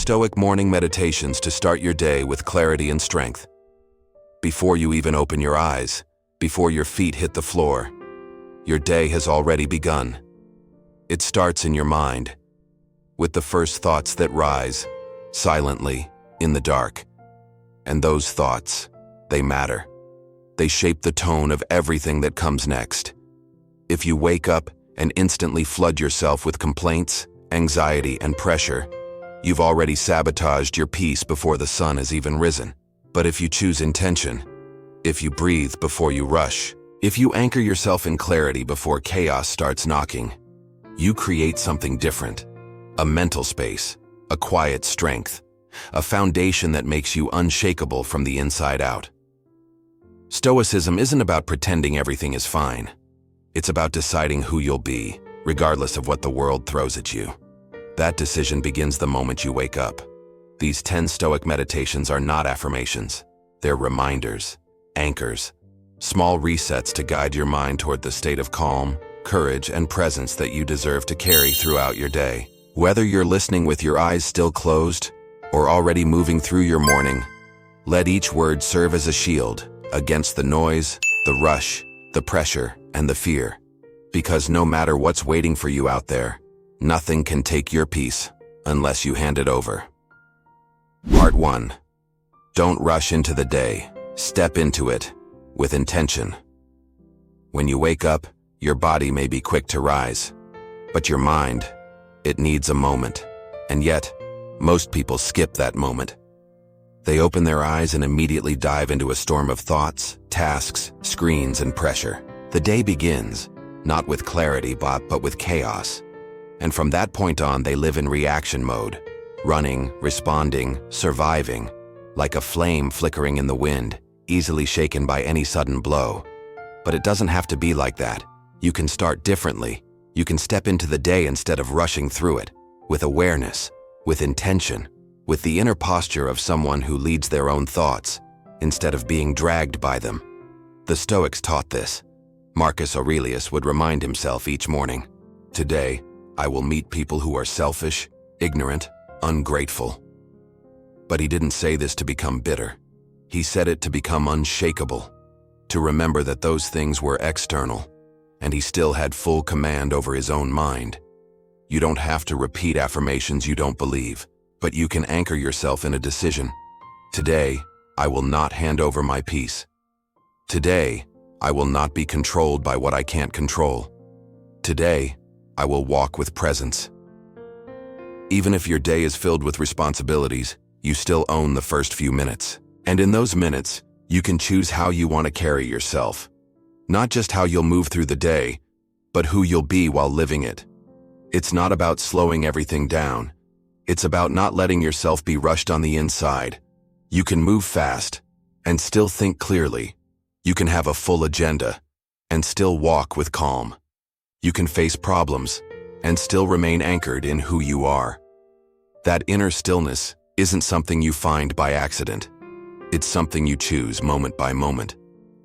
Stoic morning meditations to start your day with clarity and strength. Before you even open your eyes, before your feet hit the floor, your day has already begun. It starts in your mind, with the first thoughts that rise, silently, in the dark. And those thoughts, they matter. They shape the tone of everything that comes next. If you wake up and instantly flood yourself with complaints, anxiety, and pressure, you've already sabotaged your peace before the sun has even risen. But if you choose intention, if you breathe before you rush, if you anchor yourself in clarity before chaos starts knocking, you create something different. A mental space, a quiet strength, a foundation that makes you unshakable from the inside out. Stoicism isn't about pretending everything is fine. It's about deciding who you'll be, regardless of what the world throws at you. That decision begins the moment you wake up. These 10 Stoic meditations are not affirmations. They're reminders, anchors, small resets to guide your mind toward the state of calm, courage, and presence that you deserve to carry throughout your day. Whether you're listening with your eyes still closed or already moving through your morning, let each word serve as a shield against the noise, the rush, the pressure, and the fear. Because no matter what's waiting for you out there, nothing can take your peace unless you hand it over. Part 1. Don't rush into the day. Step into it with intention. When you wake up, your body may be quick to rise, but your mind, it needs a moment. And yet, most people skip that moment. They open their eyes and immediately dive into a storm of thoughts, tasks, screens, and pressure. The day begins, not with clarity, but with chaos. And from that point on, they live in reaction mode, running, responding, surviving, like a flame flickering in the wind, easily shaken by any sudden blow. But it doesn't have to be like that. You can start differently. You can step into the day instead of rushing through it, with awareness, with intention, with the inner posture of someone who leads their own thoughts, instead of being dragged by them. The Stoics taught this. Marcus Aurelius would remind himself each morning, "Today, I will meet people who are selfish, ignorant, ungrateful." But he didn't say this to become bitter. He said it to become unshakable, to remember that those things were external, and he still had full command over his own mind. You don't have to repeat affirmations you don't believe, but you can anchor yourself in a decision. Today, I will not hand over my peace. Today, I will not be controlled by what I can't control. Today, I will walk with presence. Even if your day is filled with responsibilities, you still own the first few minutes. And in those minutes, you can choose how you want to carry yourself. Not just how you'll move through the day, but who you'll be while living it. It's not about slowing everything down. It's about not letting yourself be rushed on the inside. You can move fast and still think clearly. You can have a full agenda and still walk with calm. You can face problems and still remain anchored in who you are. That inner stillness isn't something you find by accident. It's something you choose moment by moment.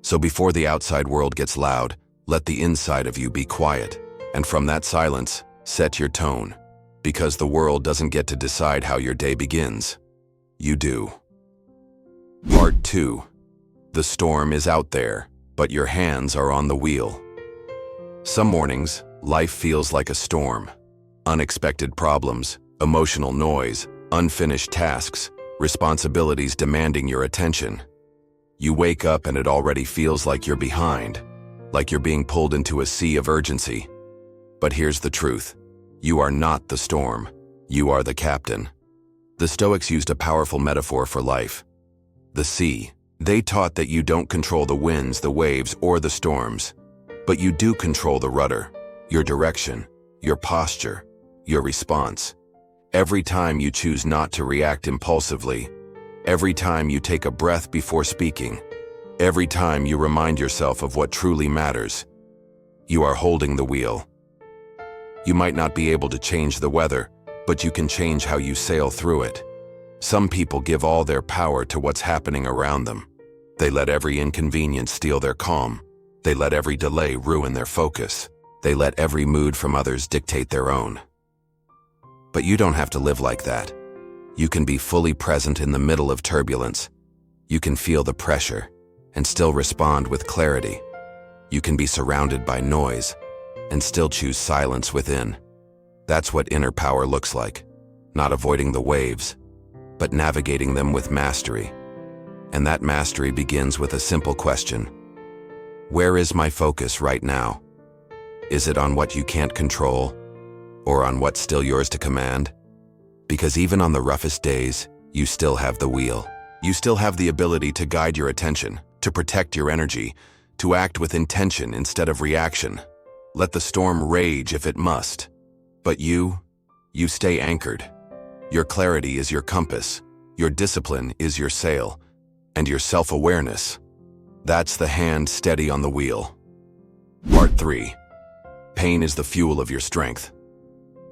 So before the outside world gets loud, let the inside of you be quiet. And from that silence, set your tone. Because the world doesn't get to decide how your day begins. You do. Part 2. The storm is out there, but your hands are on the wheel. Some mornings, life feels like a storm. Unexpected problems, emotional noise, unfinished tasks, responsibilities demanding your attention. You wake up and it already feels like you're behind, like you're being pulled into a sea of urgency. But here's the truth. You are not the storm. You are the captain. The Stoics used a powerful metaphor for life. The sea. They taught that you don't control the winds, the waves, or the storms, but you do control the rudder, your direction, your posture, your response. Every time you choose not to react impulsively, every time you take a breath before speaking, every time you remind yourself of what truly matters, you are holding the wheel. You might not be able to change the weather, but you can change how you sail through it. Some people give all their power to what's happening around them. They let every inconvenience steal their calm. They let every delay ruin their focus. They let every mood from others dictate their own. But you don't have to live like that. You can be fully present in the middle of turbulence. You can feel the pressure and still respond with clarity. You can be surrounded by noise and still choose silence within. That's what inner power looks like. Not avoiding the waves, but navigating them with mastery. And that mastery begins with a simple question. Where is my focus right now? Is it on what you can't control, or on what's still yours to command? Because even on the roughest days, you still have the wheel. You still have the ability to guide your attention, to protect your energy, to act with intention instead of reaction. Let the storm rage if it must. But you stay anchored. Your clarity is your compass, your discipline is your sail, and your self-awareness, that's the hand steady on the wheel. Part 3. Pain is the fuel of your strength.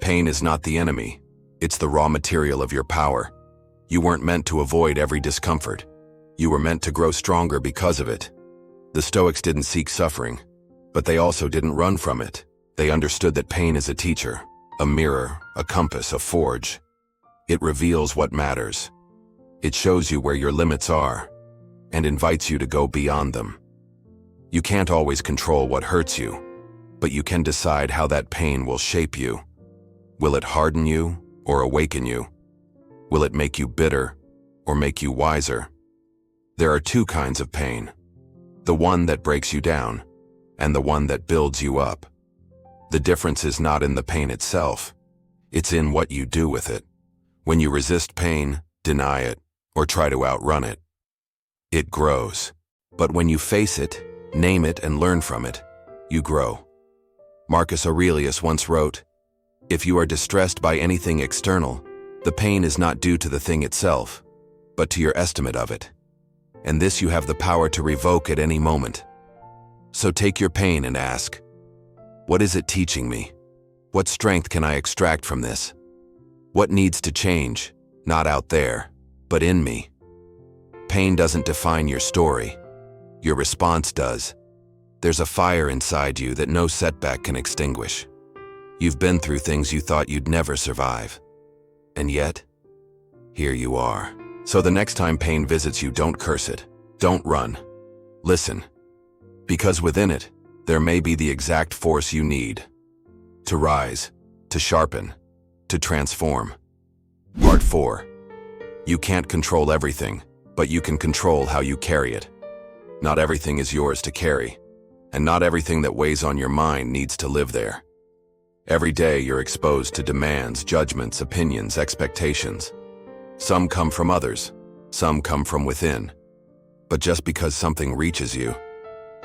Pain is not the enemy. It's the raw material of your power. You weren't meant to avoid every discomfort. You were meant to grow stronger because of it. The Stoics didn't seek suffering, but they also didn't run from it. They understood that pain is a teacher, a mirror, a compass, a forge. It reveals what matters. It shows you where your limits are and invites you to go beyond them. You can't always control what hurts you, but you can decide how that pain will shape you. Will it harden you or awaken you? Will it make you bitter or make you wiser? There are two kinds of pain. The one that breaks you down and the one that builds you up. The difference is not in the pain itself. It's in what you do with it. When you resist pain, deny it, or try to outrun it, it grows. But when you face it, name it, and learn from it, you grow. Marcus Aurelius once wrote, "If you are distressed by anything external, the pain is not due to the thing itself, but to your estimate of it. And this you have the power to revoke at any moment." So take your pain and ask, what is it teaching me? What strength can I extract from this? What needs to change, not out there, but in me? Pain doesn't define your story. Your response does. There's a fire inside you that no setback can extinguish. You've been through things you thought you'd never survive. And yet, here you are. So the next time pain visits you, don't curse it. Don't run. Listen. Because within it, there may be the exact force you need. To rise, to sharpen, to transform. Part 4. You can't control everything, but you can control how you carry it. Not everything is yours to carry, and not everything that weighs on your mind needs to live there. Every day you're exposed to demands, judgments, opinions, expectations. Some come from others, some come from within. But just because something reaches you,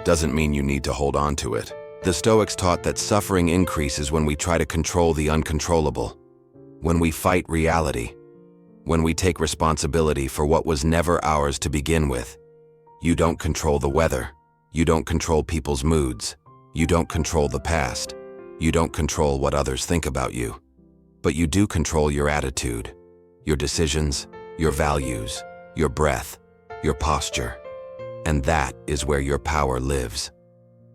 doesn't mean you need to hold on to it. The Stoics taught that suffering increases when we try to control the uncontrollable, when we fight reality, when we take responsibility for what was never ours to begin with. You don't control the weather. You don't control people's moods. You don't control the past. You don't control what others think about you. But you do control your attitude, your decisions, your values, your breath, your posture. And that is where your power lives.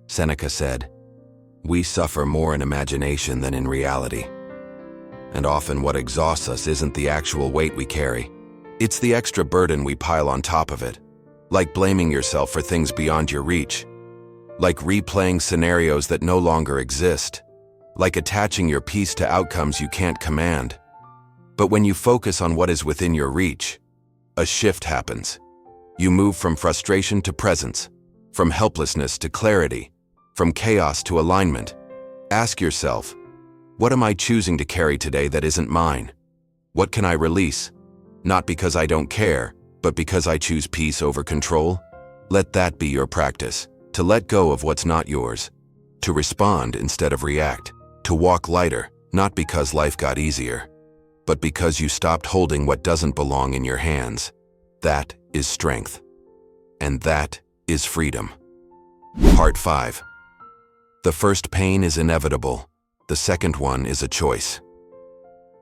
Seneca said, "We suffer more in imagination than in reality." And often what exhausts us isn't the actual weight we carry. It's the extra burden we pile on top of it. Like blaming yourself for things beyond your reach. Like replaying scenarios that no longer exist. Like attaching your peace to outcomes you can't command. But when you focus on what is within your reach, a shift happens. You move from frustration to presence, from helplessness to clarity, from chaos to alignment. Ask yourself, what am I choosing to carry today that isn't mine? What can I release? Not because I don't care, but because I choose peace over control? Let that be your practice, to let go of what's not yours, to respond instead of react, to walk lighter, not because life got easier, but because you stopped holding what doesn't belong in your hands. That is strength. And that is freedom. Part 5. The first pain is inevitable. The second one is a choice.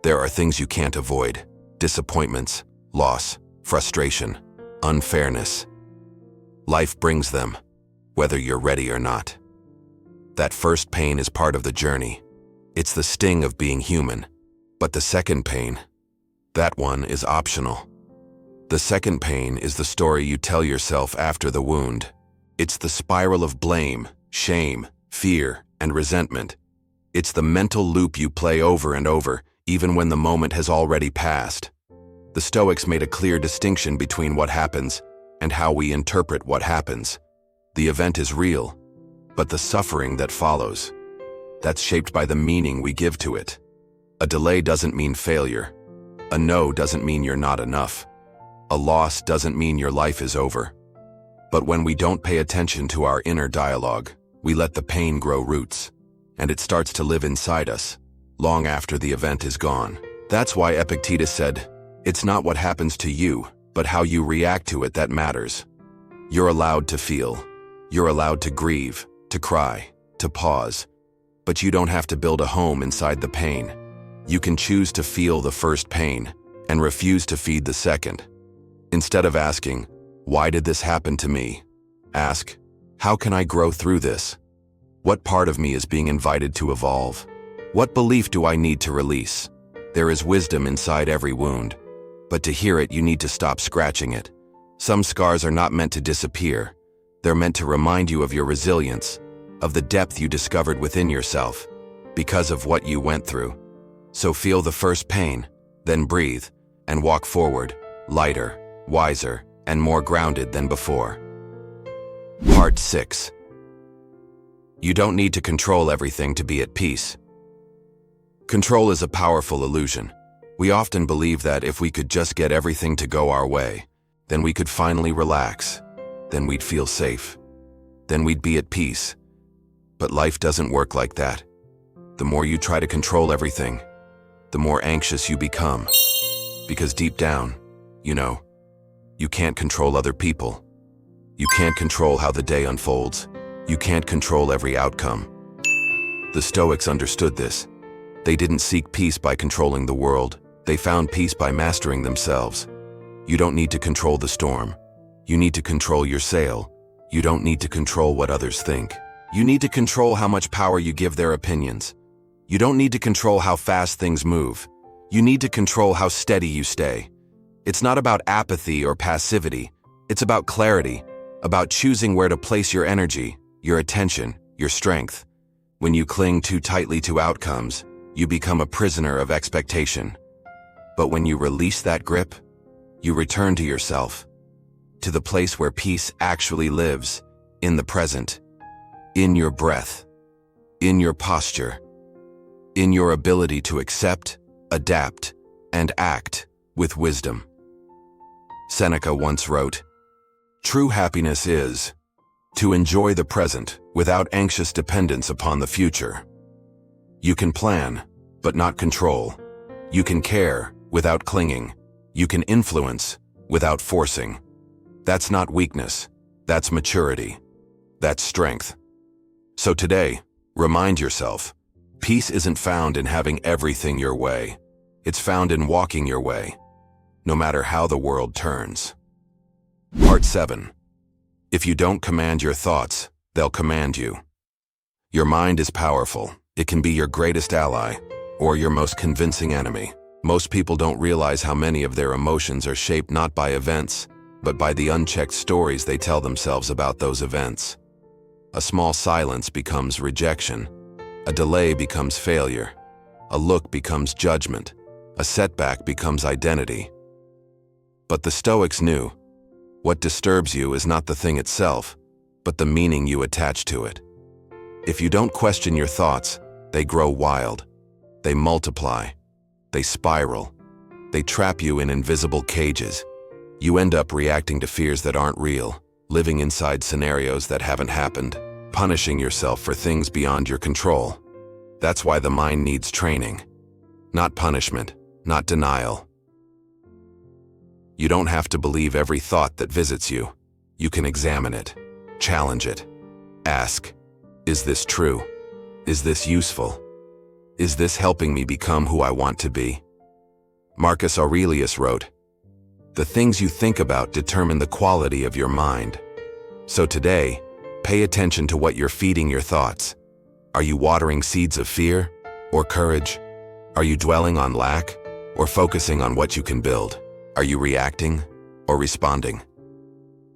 There are things you can't avoid. Disappointments, loss, frustration, unfairness. Life brings them, whether you're ready or not. That first pain is part of the journey. It's the sting of being human. But the second pain, That one is optional. The second pain is the story you tell yourself after the wound. It's the spiral of blame, shame, fear, and resentment. It's the mental loop you play over and over, even when the moment has already passed. The Stoics made a clear distinction between what happens and how we interpret what happens. The event is real, but the suffering that follows, that's shaped by the meaning we give to it. A delay doesn't mean failure. A no doesn't mean you're not enough. A loss doesn't mean your life is over. But when we don't pay attention to our inner dialogue, we let the pain grow roots, and it starts to live inside us, long after the event is gone. That's why Epictetus said, "It's not what happens to you, but how you react to it that matters." You're allowed to feel. You're allowed to grieve, to cry, to pause. But you don't have to build a home inside the pain. You can choose to feel the first pain and refuse to feed the second. Instead of asking, "Why did this happen to me?" ask, "How can I grow through this? What part of me is being invited to evolve? What belief do I need to release?" There is wisdom inside every wound, but to hear it, you need to stop scratching it. Some scars are not meant to disappear. They're meant to remind you of your resilience, of the depth you discovered within yourself, because of what you went through. So feel the first pain, then breathe, and walk forward, lighter, wiser, and more grounded than before. Part 6. You don't need to control everything to be at peace. Control is a powerful illusion. We often believe that if we could just get everything to go our way, then we could finally relax, then we'd feel safe, then we'd be at peace. But life doesn't work like that. The more you try to control everything, the more anxious you become. Because deep down, you can't control other people. You can't control how the day unfolds. You can't control every outcome. The Stoics understood this. They didn't seek peace by controlling the world. They found peace by mastering themselves. You don't need to control the storm. You need to control your sail. You don't need to control what others think. You need to control how much power you give their opinions. You don't need to control how fast things move. You need to control how steady you stay. It's not about apathy or passivity. It's about clarity, about choosing where to place your energy, your attention, your strength. When you cling too tightly to outcomes, you become a prisoner of expectation. But when you release that grip, you return to yourself, to the place where peace actually lives, in the present, in your breath, in your posture, in your ability to accept, adapt, and act with wisdom. Seneca once wrote, "True happiness is to enjoy the present without anxious dependence upon the future." You can plan, but not control. You can care without clinging. You can influence without forcing. That's not weakness. That's maturity. That's strength. So today, remind yourself, peace isn't found in having everything your way. It's found in walking your way, no matter how the world turns. Part 7. If you don't command your thoughts, they'll command you. Your mind is powerful. It can be your greatest ally or your most convincing enemy. Most people don't realize how many of their emotions are shaped not by events, but by the unchecked stories they tell themselves about those events. A small silence becomes rejection. A delay becomes failure. A look becomes judgment. A setback becomes identity. But the Stoics knew, what disturbs you is not the thing itself, but the meaning you attach to it. If you don't question your thoughts, they grow wild. They multiply. They spiral. They trap you in invisible cages. You end up reacting to fears that aren't real, living inside scenarios that haven't happened, punishing yourself for things beyond your control. That's why the mind needs training. Not punishment, not denial. You don't have to believe every thought that visits you. You can examine it, challenge it. Ask, is this true? Is this useful? Is this helping me become who I want to be? Marcus Aurelius wrote, "The things you think about determine the quality of your mind." So today, pay attention to what you're feeding your thoughts. Are you watering seeds of fear or courage? Are you dwelling on lack or focusing on what you can build? Are you reacting or responding?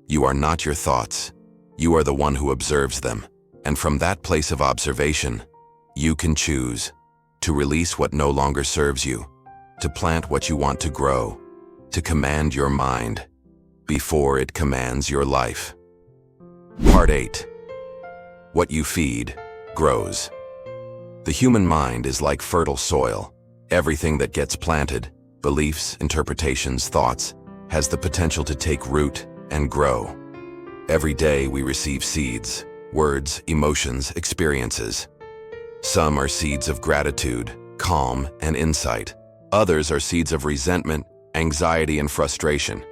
You are not your thoughts. You are the one who observes them. And from that place of observation, you can choose to release what no longer serves you, to plant what you want to grow, to command your mind before it commands your life. Part 8. What you feed grows. The human mind is like fertile soil. Everything that gets planted, beliefs, interpretations, thoughts, has the potential to take root and grow. Every day we receive seeds, words, emotions, experiences. Some are seeds of gratitude, calm, and insight. Others are seeds of resentment, anxiety, and frustration.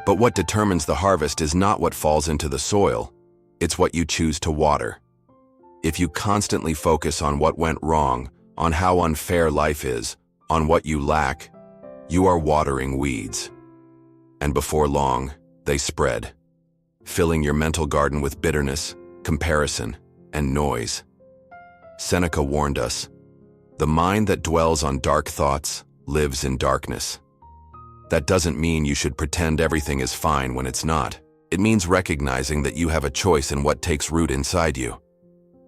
But what determines the harvest is not what falls into the soil, it's what you choose to water. If you constantly focus on what went wrong, on how unfair life is, on what you lack, you are watering weeds. And before long, they spread, filling your mental garden with bitterness, comparison, and noise. Seneca warned us, "The mind that dwells on dark thoughts lives in darkness." That doesn't mean you should pretend everything is fine when it's not. It means recognizing that you have a choice in what takes root inside you.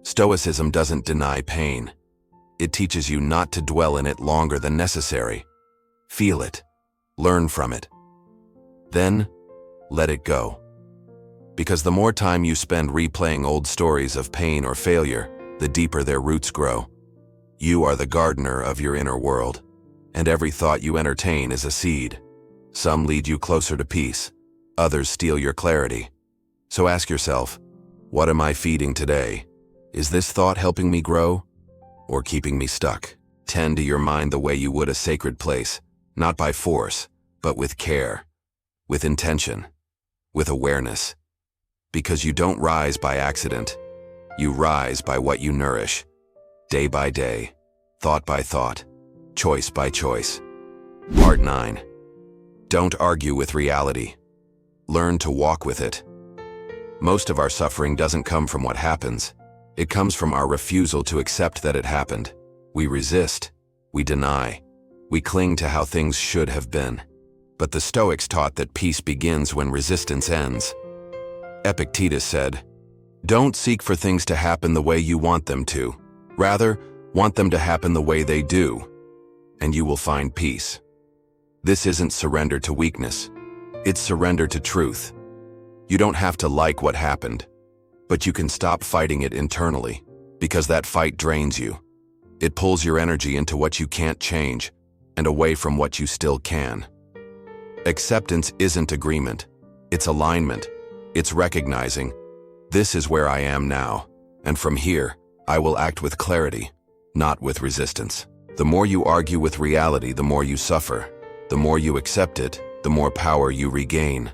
Stoicism doesn't deny pain. It teaches you not to dwell in it longer than necessary. Feel it. Learn from it. Then, let it go. Because the more time you spend replaying old stories of pain or failure, the deeper their roots grow. You are the gardener of your inner world, and every thought you entertain is a seed. Some lead you closer to peace, others steal your clarity. So ask yourself, what am I feeding today? Is this thought helping me grow or keeping me stuck? Tend to your mind the way you would a sacred place, not by force, but with care, with intention, with awareness. Because you don't rise by accident, you rise by what you nourish, day by day, thought by thought, choice by choice. Part 9. Don't argue with reality. Learn to walk with it. Most of our suffering doesn't come from what happens. It comes from our refusal to accept that it happened. We resist, we deny, we cling to how things should have been. But the Stoics taught that peace begins when resistance ends. Epictetus said, "Don't seek for things to happen the way you want them to. Rather, want them to happen the way they do, and you will find peace." This isn't surrender to weakness. It's surrender to truth. You don't have to like what happened, but you can stop fighting it internally, because that fight drains you. It pulls your energy into what you can't change and away from what you still can. Acceptance isn't agreement. It's alignment. It's recognizing, this is where I am now, and from here, I will act with clarity, not with resistance. The more you argue with reality, the more you suffer. The more you accept it, the more power you regain.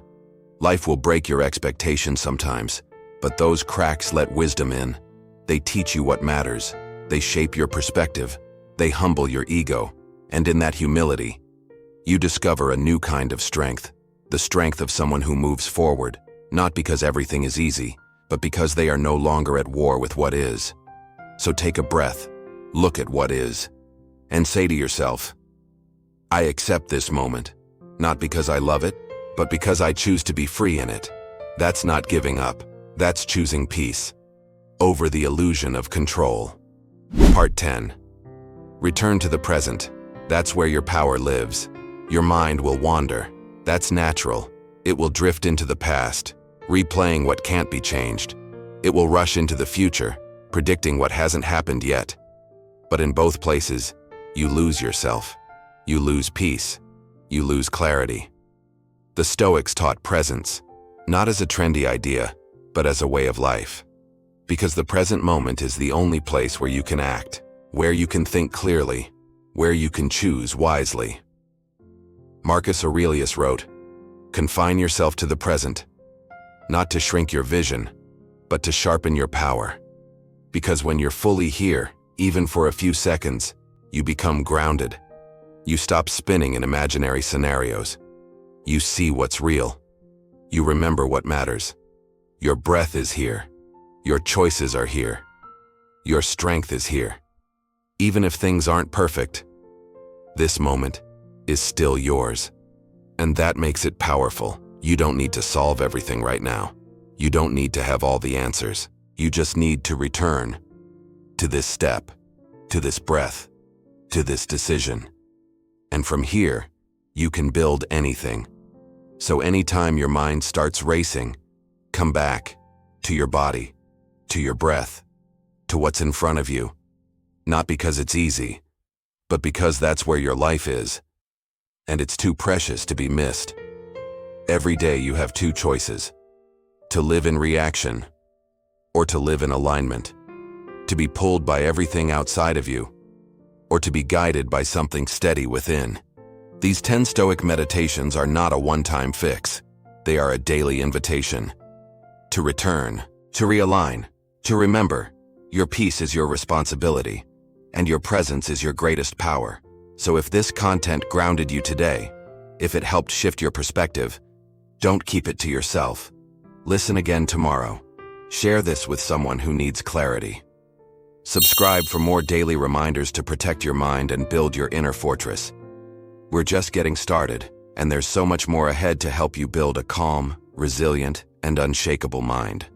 Life will break your expectations sometimes, but those cracks let wisdom in. They teach you what matters. They shape your perspective. They humble your ego. And in that humility, you discover a new kind of strength, the strength of someone who moves forward, not because everything is easy, but because they are no longer at war with what is. So take a breath, look at what is, and say to yourself, I accept this moment, not because I love it, but because I choose to be free in it. That's not giving up. That's choosing peace over the illusion of control. Part 10. Return to the present. That's where your power lives. Your mind will wander. That's natural. It will drift into the past, replaying what can't be changed. It will rush into the future, predicting what hasn't happened yet. But in both places, you lose yourself. You lose peace. You lose clarity. The Stoics taught presence, not as a trendy idea, but as a way of life. Because the present moment is the only place where you can act, where you can think clearly, where you can choose wisely. Marcus Aurelius wrote, "Confine yourself to the present, not to shrink your vision, but to sharpen your power. Because when you're fully here, even for a few seconds, you become grounded. You stop spinning in imaginary scenarios. You see what's real. You remember what matters. Your breath is here. Your choices are here. Your strength is here. Even if things aren't perfect, this moment is still yours. And that makes it powerful. You don't need to solve everything right now. You don't need to have all the answers. You just need to return to this step, to this breath, to this decision. And from here, you can build anything. So anytime your mind starts racing, come back to your body, to your breath, to what's in front of you. Not because it's easy, but because that's where your life is. And it's too precious to be missed. Every day you have two choices: to live in reaction or to live in alignment, to be pulled by everything outside of you, or to be guided by something steady within. These 10 Stoic meditations are not a one-time fix. They are a daily invitation to return, to realign, to remember. Your peace is your responsibility, and your presence is your greatest power. So if this content grounded you today, if it helped shift your perspective, don't keep it to yourself. Listen again tomorrow. Share this with someone who needs clarity. Subscribe for more daily reminders to protect your mind and build your inner fortress. We're just getting started, and there's so much more ahead to help you build a calm, resilient, and unshakable mind.